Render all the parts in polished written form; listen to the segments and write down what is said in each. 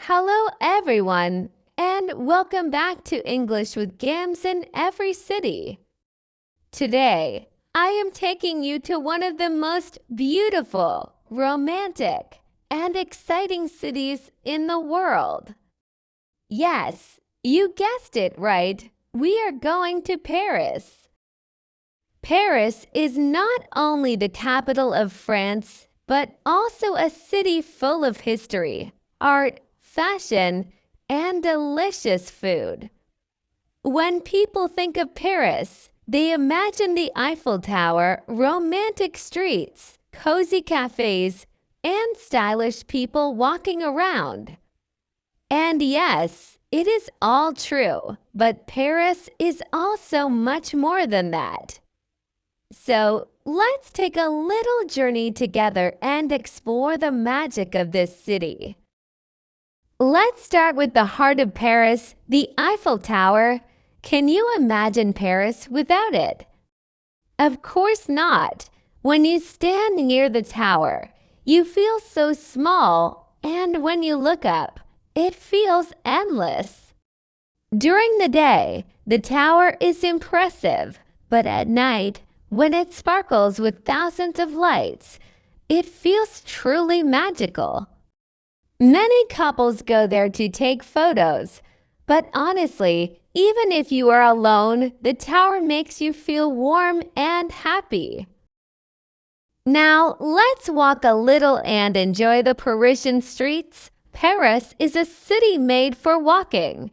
Hello, everyone, and welcome back to English with Gams in Every City. Today, I am taking you to one of the most beautiful, romantic, and exciting cities in the world. Yes, you guessed it right. We are going to Paris. Paris is not only the capital of France, but also a city full of history, art, fashion, and delicious food. When people think of Paris, they imagine the Eiffel Tower, romantic streets, cozy cafes, and stylish people walking around. And yes, it is all true, but Paris is also much more than that. So let's take a little journey together and explore the magic of this city. Let's start with the heart of Paris, the Eiffel Tower. Can you imagine Paris without it? Of course not. When you stand near the tower, you feel so small, and when you look up, it feels endless. During the day, the tower is impressive, but at night, when it sparkles with thousands of lights, it feels truly magical. Many couples go there to take photos, but honestly, even if you are alone, the tower makes you feel warm and happy. Now, let's walk a little and enjoy the Parisian streets. Paris is a city made for walking.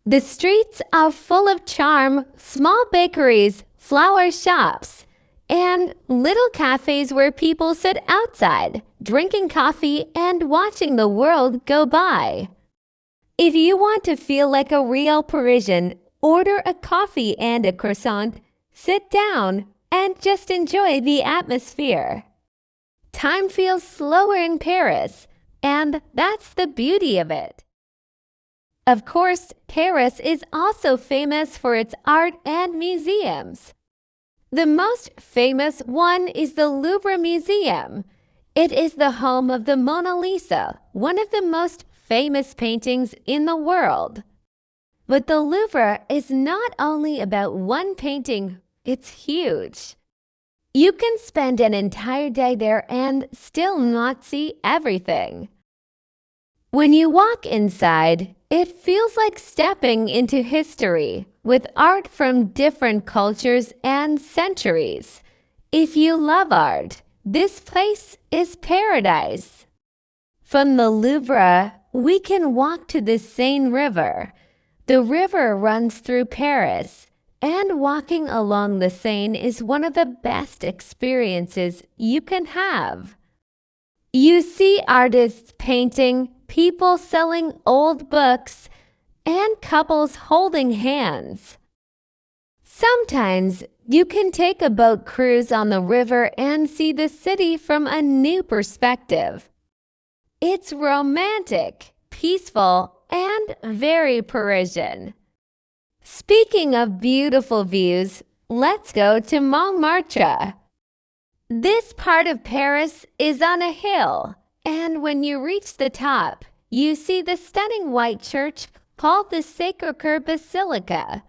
The streets are full of charm, small bakeries, flower shops, and little cafes where people sit outside, drinking coffee and watching the world go by. If you want to feel like a real Parisian, order a coffee and a croissant, sit down, and just enjoy the atmosphere. Time feels slower in Paris, and that's the beauty of it. Of course, Paris is also famous for its art and museums. The most famous one is the Louvre Museum. It is the home of the Mona Lisa, one of the most famous paintings in the world. But the Louvre is not only about one painting, it's huge. You can spend an entire day there and still not see everything. When you walk inside, it feels like stepping into history, with art from different cultures and centuries. If you love art, this place is paradise. From the Louvre, we can walk to the Seine River. The river runs through Paris, and walking along the Seine is one of the best experiences you can have. You see artists painting, people selling old books, and couples holding hands. Sometimes you can take a boat cruise on the river and see the city from a new perspective. It's romantic, peaceful, and very Parisian. Speaking of beautiful views, let's go to Montmartre. This part of Paris is on a hill, and when you reach the top, you see the stunning white church called the Sacré-Cœur Basilica.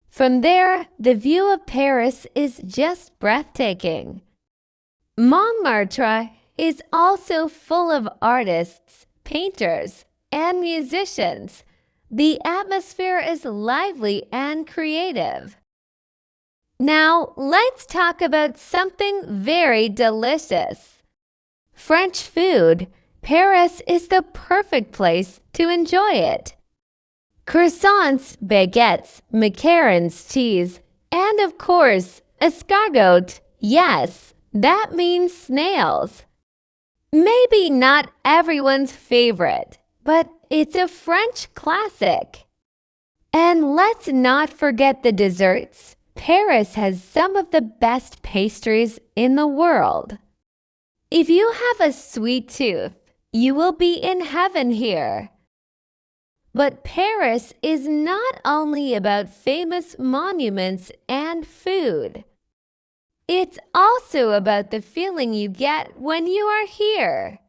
From there, the view of Paris is just breathtaking. Montmartre is also full of artists, painters, and musicians. The atmosphere is lively and creative. Now, let's talk about something very delicious. French food. Paris is the perfect place to enjoy it. Croissants, baguettes, macarons, cheese, and of course, escargot. Yes, that means snails. Maybe not everyone's favorite, but it's a French classic. And let's not forget the desserts. Paris has some of the best pastries in the world. If you have a sweet tooth, you will be in heaven here. But Paris is not only about famous monuments and food. It's also about the feeling you get when you are here.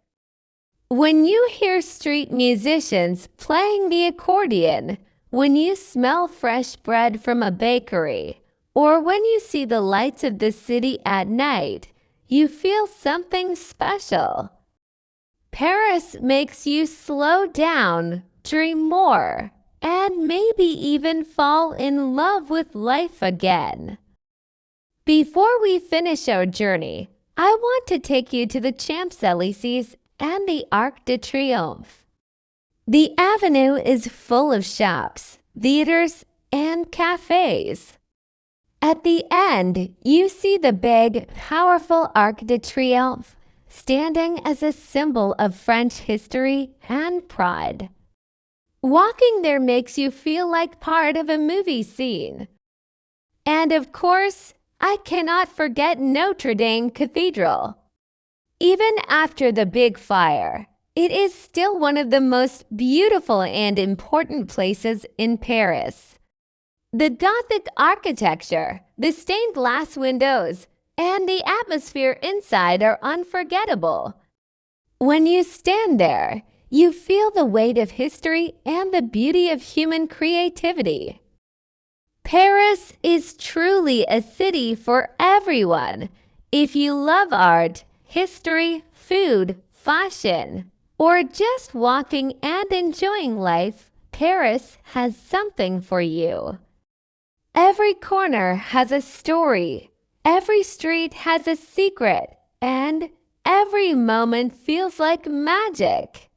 When you hear street musicians playing the accordion, when you smell fresh bread from a bakery, or when you see the lights of the city at night, you feel something special. Paris makes you slow down, dream more, and maybe even fall in love with life again. Before we finish our journey, I want to take you to the Champs-Élysées and the Arc de Triomphe. The avenue is full of shops, theaters, and cafes. At the end, you see the big, powerful Arc de Triomphe, standing as a symbol of French history and pride. Walking there makes you feel like part of a movie scene. And of course, I cannot forget Notre Dame Cathedral. Even after the big fire, it is still one of the most beautiful and important places in Paris. The Gothic architecture, the stained glass windows, and the atmosphere inside are unforgettable. When you stand there, you feel the weight of history and the beauty of human creativity. Paris is truly a city for everyone. If you love art, history, food, fashion, or just walking and enjoying life, Paris has something for you. Every corner has a story, every street has a secret, and every moment feels like magic.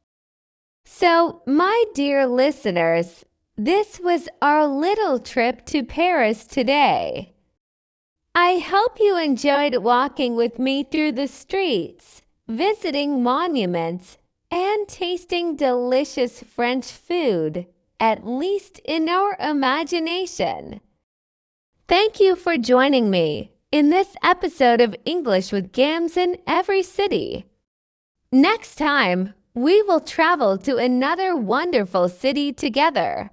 So, my dear listeners, this was our little trip to Paris today. I hope you enjoyed walking with me through the streets, visiting monuments, and tasting delicious French food, at least in our imagination. Thank you for joining me in this episode of English with Gams in Every City. Next time, we will travel to another wonderful city together.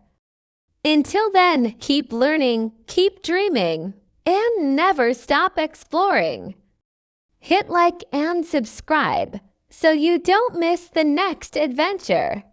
Until then, keep learning, keep dreaming, and never stop exploring. Hit like and subscribe so you don't miss the next adventure.